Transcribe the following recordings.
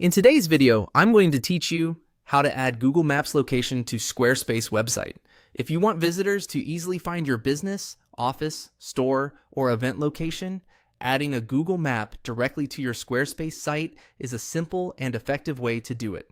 In today's video, I'm going to teach you how to add Google Maps location to Squarespace website. If you want visitors to easily find your business, office, store, or event location, adding a Google map directly to your Squarespace site is a simple and effective way to do it.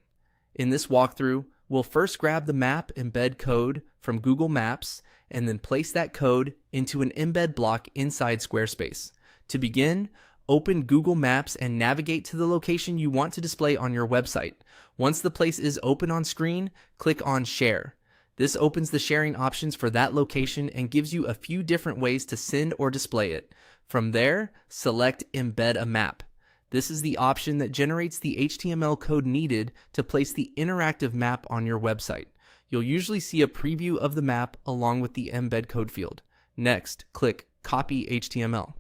In this walkthrough, we'll first grab the map embed code from Google Maps and then place that code into an embed block inside Squarespace. To begin, open Google Maps and navigate to the location you want to display on your website. Once the place is open on screen, click on Share. This opens the sharing options for that location and gives you a few different ways to send or display it. From there, select Embed a Map. This is the option that generates the HTML code needed to place the interactive map on your website. You'll usually see a preview of the map along with the embed code field. Next, click Copy HTML.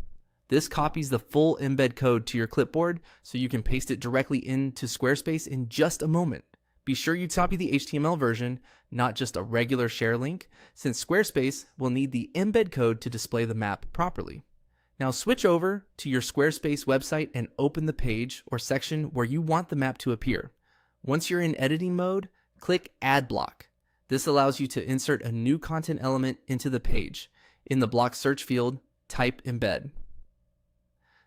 This copies the full embed code to your clipboard so you can paste it directly into Squarespace in just a moment. Be sure you copy the HTML version, not just a regular share link, since Squarespace will need the embed code to display the map properly. Now switch over to your Squarespace website and open the page or section where you want the map to appear. Once you're in editing mode, click Add Block. This allows you to insert a new content element into the page. In the block search field, type Embed.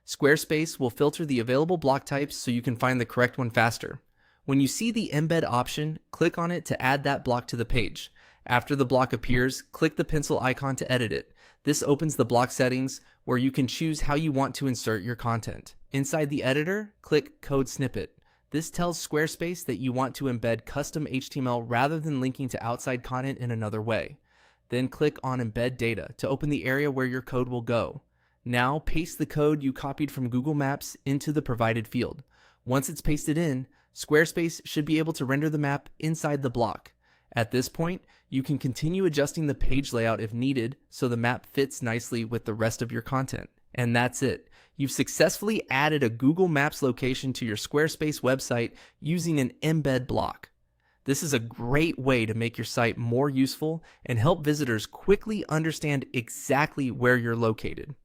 Squarespace will filter the available block types so you can find the correct one faster. When you see the embed option, click on it to add that block to the page. After the block appears, click the pencil icon to edit it. This opens the block settings where you can choose how you want to insert your content. Inside the editor, click Code Snippet. This tells Squarespace that you want to embed custom HTML rather than linking to outside content in another way. Then click on Embed Data to open the area where your code will go. Now paste the code you copied from Google Maps into the provided field. Once it's pasted in, Squarespace should be able to render the map inside the block. At this point, you can continue adjusting the page layout if needed so the map fits nicely with the rest of your content. And that's it. You've successfully added a Google Maps location to your Squarespace website using an embed block. This is a great way to make your site more useful and help visitors quickly understand exactly where you're located.